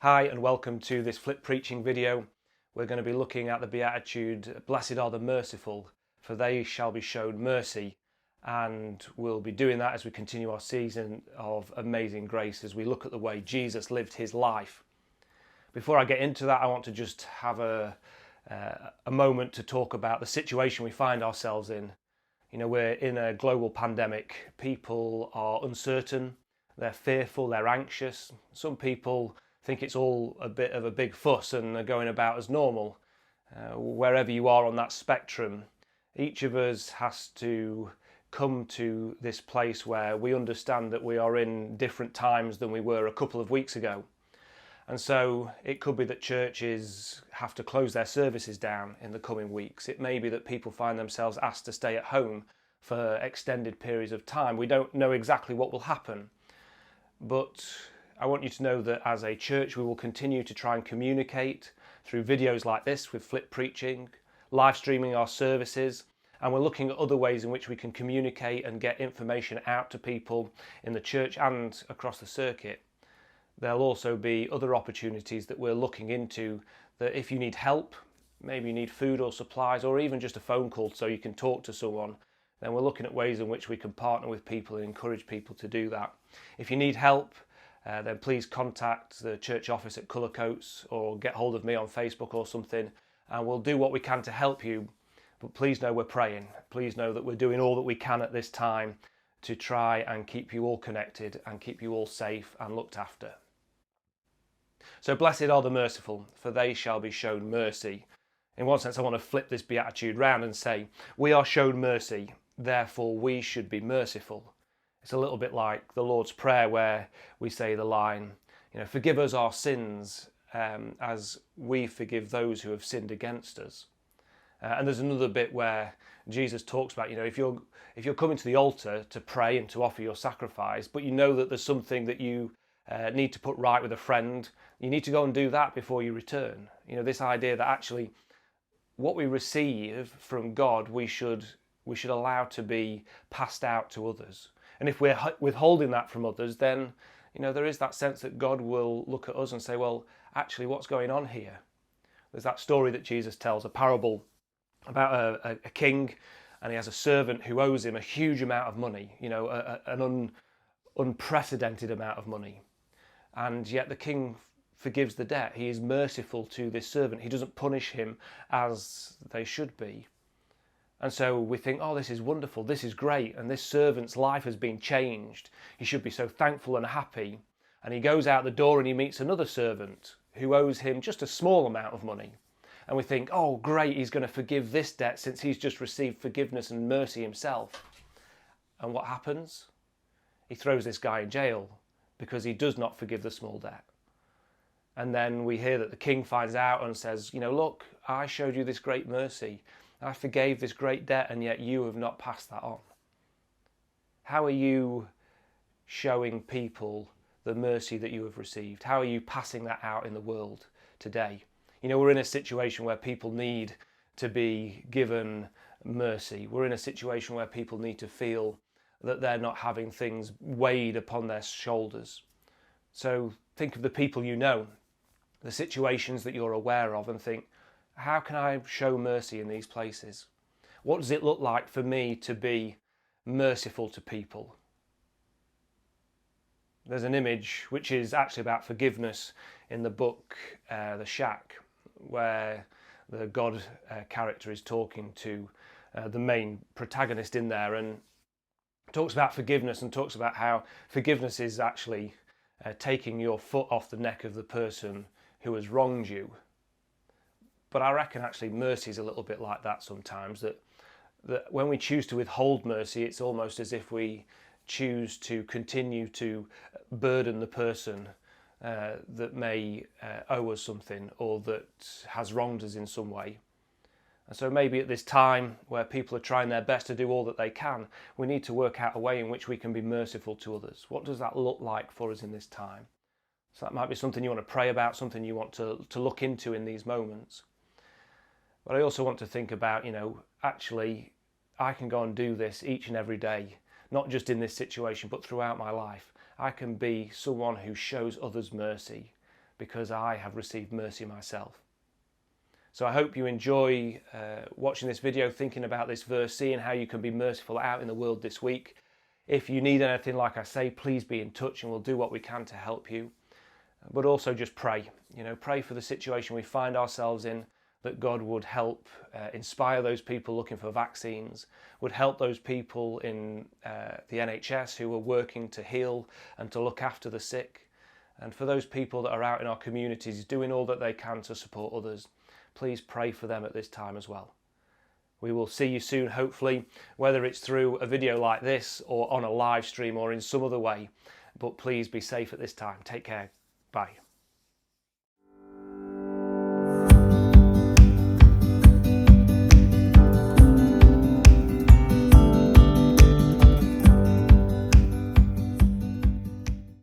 Hi and welcome to this flip preaching video. We're going to be looking at the Beatitude, "Blessed are the merciful, for they shall be shown mercy." And we'll be doing that as we continue our season of amazing grace, as we look at the way Jesus lived his life. Before I get into that, I want to just have a moment to talk about the situation we find ourselves in. You know, we're in a global pandemic. People are uncertain, they're fearful, they're anxious. Some people think it's all a bit of a big fuss and are going about as normal. Wherever you are on that spectrum, each of us has to come to this place where we understand that we are in different times than we were a couple of weeks ago. And so it could be that churches have to close their services down in the coming weeks. It may be that people find themselves asked to stay at home for extended periods of time. We don't know exactly what will happen, but I want you to know that as a church we will continue to try and communicate through videos like this with flip preaching, live streaming our services, and we're looking at other ways in which we can communicate and get information out to people in the church and across the circuit. There'll also be other opportunities that we're looking into, that if you need help, maybe you need food or supplies or even just a phone call so you can talk to someone, then we're looking at ways in which we can partner with people and encourage people to do that. If you need help, then please contact the church office at Cullercoats or get hold of me on Facebook or something, and we'll do what we can to help you. But please know we're praying. Please know that we're doing all that we can at this time to try and keep you all connected and keep you all safe and looked after. So blessed are the merciful, for they shall be shown mercy. In one sense, I want to flip this beatitude round and say, we are shown mercy, therefore we should be merciful. It's a little bit like the Lord's Prayer, where we say the line, forgive us our sins as we forgive those who have sinned against us. And there's another bit where Jesus talks about, if you're coming to the altar to pray and to offer your sacrifice, but you know that there's something that you need to put right with a friend, you need to go and do that before you return. This idea that actually what we receive from God, we should allow to be passed out to others. And if we're withholding that from others, then there is that sense that God will look at us and say, well, actually, what's going on here? There's that story that Jesus tells, a parable about a king, and he has a servant who owes him a huge amount of money, an unprecedented amount of money. And yet the king forgives the debt. He is merciful to this servant. He doesn't punish him as they should be. And so we think, oh, this is wonderful, this is great, and this servant's life has been changed. He should be so thankful and happy. And he goes out the door and he meets another servant who owes him just a small amount of money. And we think, oh, great, he's going to forgive this debt since he's just received forgiveness and mercy himself. And what happens? He throws this guy in jail because he does not forgive the small debt. And then we hear that the king finds out and says, look, I showed you this great mercy. I forgave this great debt, and yet you have not passed that on. How are you showing people the mercy that you have received? How are you passing that out in the world today? We're in a situation where people need to be given mercy. We're in a situation where people need to feel that they're not having things weighed upon their shoulders. So think of the people you know, the situations that you're aware of, and think, how can I show mercy in these places? What does it look like for me to be merciful to people? There's an image which is actually about forgiveness in the book The Shack, where the God character is talking to the main protagonist in there, and talks about forgiveness and talks about how forgiveness is actually taking your foot off the neck of the person who has wronged you. But I reckon actually mercy is a little bit like that sometimes, that when we choose to withhold mercy, it's almost as if we choose to continue to burden the person that may owe us something or that has wronged us in some way. And so maybe at this time where people are trying their best to do all that they can, we need to work out a way in which we can be merciful to others. What does that look like for us in this time? So that might be something you want to pray about, something you want to look into in these moments. But I also want to think about, actually, I can go and do this each and every day, not just in this situation, but throughout my life. I can be someone who shows others mercy because I have received mercy myself. So I hope you enjoy watching this video, thinking about this verse, seeing how you can be merciful out in the world this week. If you need anything, like I say, please be in touch and we'll do what we can to help you. But also just pray, pray for the situation we find ourselves in, that God would help inspire those people looking for vaccines, would help those people in the NHS who are working to heal and to look after the sick, and for those people that are out in our communities doing all that they can to support others. Please pray for them at this time as well. We will see you soon, hopefully, whether it's through a video like this or on a live stream or in some other way. But please be safe at this time. Take care. Bye.